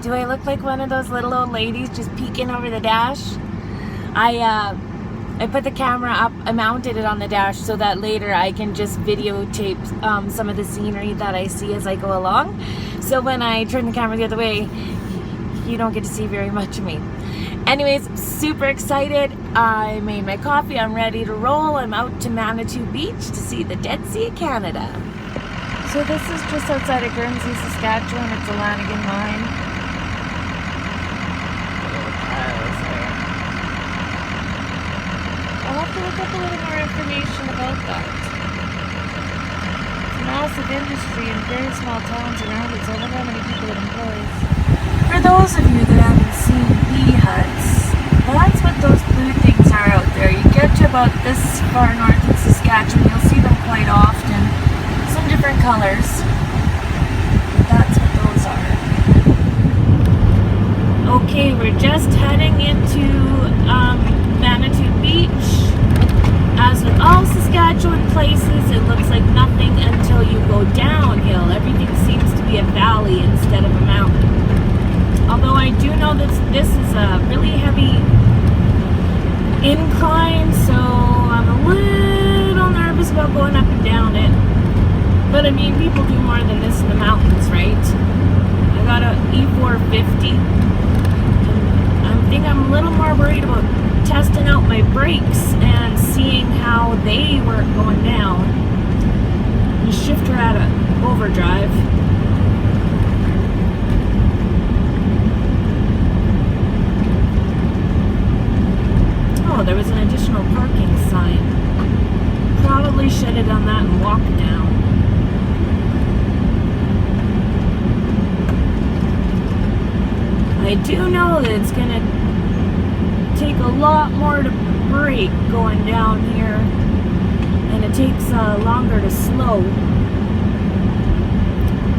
Do I look like one of those little old ladies just peeking over the dash? I put the camera up, I mounted it on the dash so that later I can just videotape some of the scenery that I see as I go along. So when I turn the camera the other way, you don't get to see very much of me. Anyways, super excited. I made my coffee, I'm ready to roll. I'm out to Manitou Beach to see the Dead Sea of Canada. So this is just outside of Guernsey, Saskatchewan. It's a Lanigan mine. I'll have to look up a little more information about that. It's a massive industry in very small towns around it, so I wonder how many people it employs. For those of you that haven't seen bee huts, that's what those blue things are out there. You get to about this far north in Saskatchewan, you'll see them quite often. Some different colors. That's what those are. Okay, we're just heading into Manitou Beach. As with all Saskatchewan places, it looks like nothing until you go downhill. Everything seems to be a valley instead of a mountain. Although I do know that this is a really heavy incline, so I'm a little nervous about going up and down it. But I mean, people do more than this in the mountains, right? I got a E450. I think I'm a little more worried about testing out my brakes and seeing how they work going down. The shifter at a overdrive. Oh, there was an additional parking sign. Probably should have done that and walked down. I do know that it's going to take a lot more to brake going down here, and it takes longer to slow.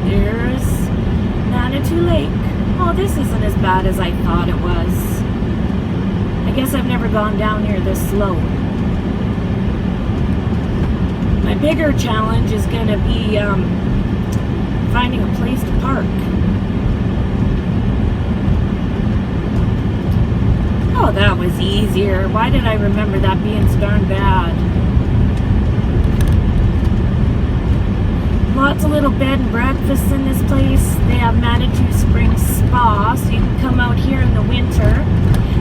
There's Manitou Lake. Oh, this isn't as bad as I thought it was. I guess I've never gone down here this slow. My bigger challenge is going to be finding a place to park. Oh, that was easier. Why did I remember that being so darn bad? Lots of little bed and breakfasts in this place. They have Manitou Springs Spa, so you can come out here in the winter.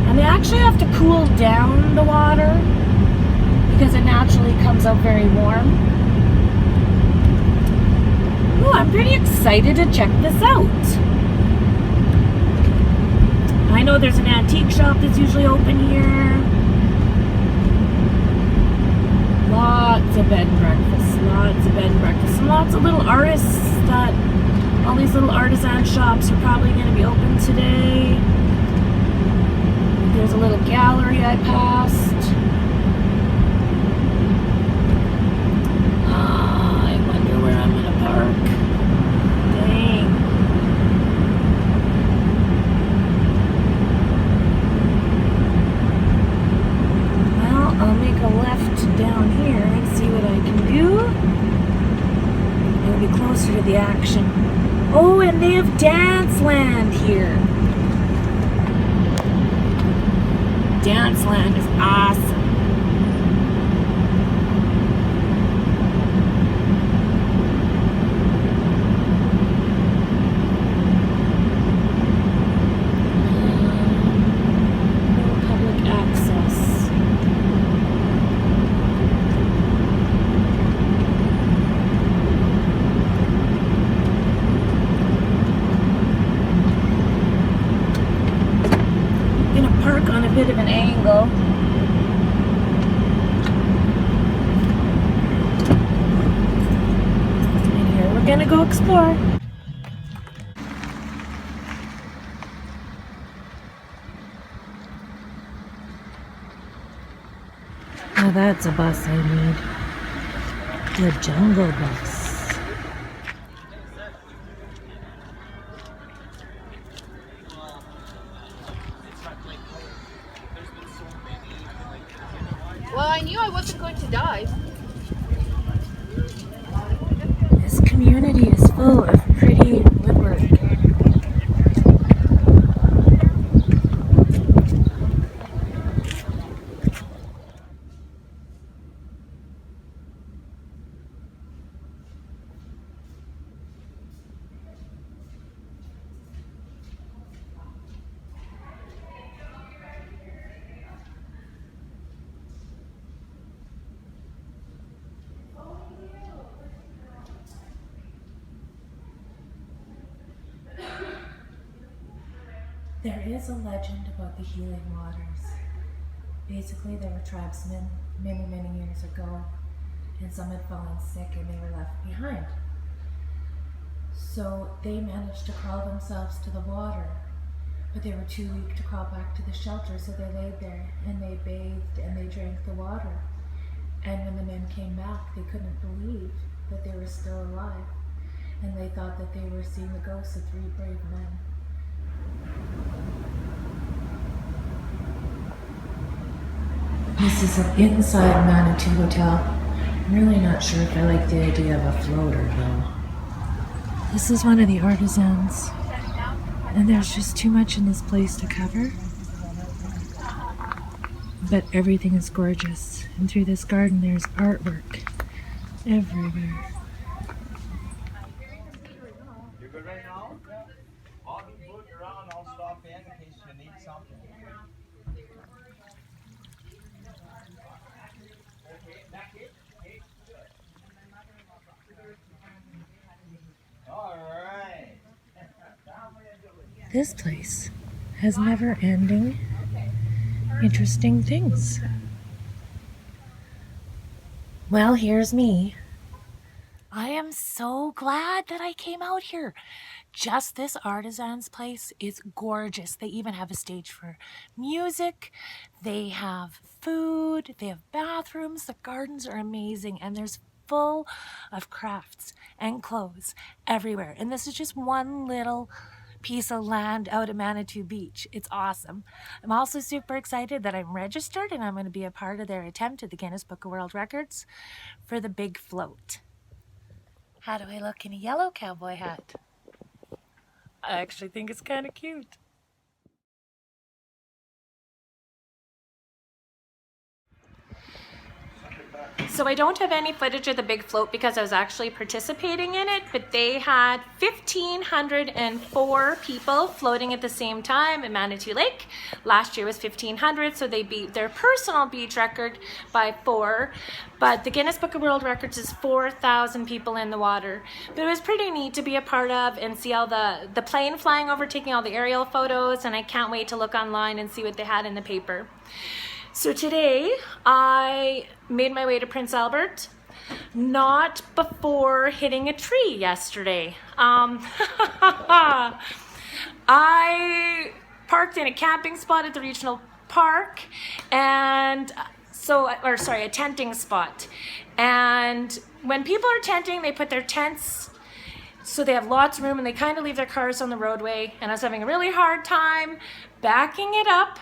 And they actually have to cool down the water because it naturally comes out very warm. Oh, I'm pretty excited to check this out. I know there's an antique shop that's usually open here. Lots of bed and breakfasts, lots of bed and breakfasts, and lots of little artists that, all these little artisan shops are probably going to be open today. There's a little gallery I passed. I wonder where I'm going to park. Dang. Well, I'll make a left down here and see what I can do. It'll be closer to the action. Oh, and they have Dance Land here. Dance Land is awesome. No public access. I'm gonna park on a bit of an angle. And here we're gonna go explore. Oh, that's a bus I need. The Jungle Bus. Well, I knew I wasn't going to die. This community is full of pretty woodwork. There is a legend about the healing waters. Basically, there were tribesmen many, many years ago, and some had fallen sick and they were left behind. So they managed to crawl themselves to the water, but they were too weak to crawl back to the shelter, so they laid there and they bathed and they drank the water. And when the men came back, they couldn't believe that they were still alive, and they thought that they were seeing the ghosts of 3 brave men. This is an inside Manitou hotel. I'm really not sure if I like the idea of a floater though. This is one of the artisans, and there's just too much in this place to cover. But everything is gorgeous, and through this garden there's artwork everywhere. You're good right now? I'll be moving around, I'll stop in case you need something. Okay, back it. Okay, good. Alright. This place has never-ending, interesting things. Well, here's me. I am so glad that I came out here. Just this artisan's place is gorgeous. They even have a stage for music. They have food. They have bathrooms. The gardens are amazing, and there's full of crafts and clothes everywhere. And this is just one little piece of land out at Manitou Beach. It's awesome. I'm also super excited that I'm registered and I'm going to be a part of their attempt at the Guinness Book of World Records for the big float. How do I look in a yellow cowboy hat? I actually think it's kind of cute. So I don't have any footage of the big float because I was actually participating in it, but they had 1,504 people floating at the same time at Manitou Lake. Last year was 1,500, so they beat their personal beach record by 4. But the Guinness Book of World Records is 4,000 people in the water. But it was pretty neat to be a part of and see all the plane flying over, taking all the aerial photos, and I can't wait to look online and see what they had in the paper. So today I made my way to Prince Albert, not before hitting a tree yesterday. I parked in a camping spot at the regional park, and a tenting spot. And when people are tenting, they put their tents so they have lots of room and they kind of leave their cars on the roadway. And I was having a really hard time backing it up,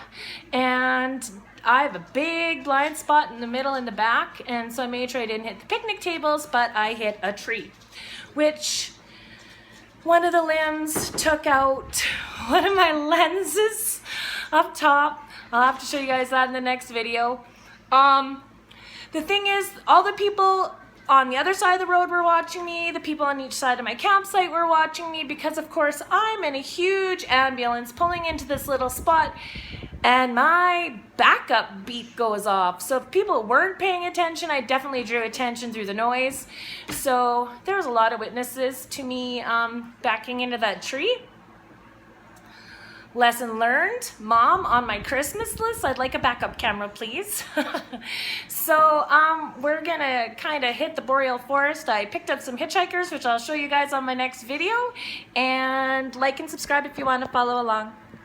and I have a big blind spot in the middle and the back, and so I made sure I didn't hit the picnic tables, but I hit a tree, which one of the limbs took out one of my lenses up top. I'll have to show you guys that in the next video. The thing is, all the people on the other side of the road were watching me. The people on each side of my campsite were watching me because, of course, I'm in a huge ambulance pulling into this little spot, and my backup beep goes off. So if people weren't paying attention, I definitely drew attention through the noise. So there was a lot of witnesses to me backing into that tree. Lesson learned, Mom, on my Christmas list, I'd like a backup camera, please. So we're gonna kind of hit the boreal forest. I picked up some hitchhikers, which I'll show you guys on my next video. And like and subscribe if you want to follow along.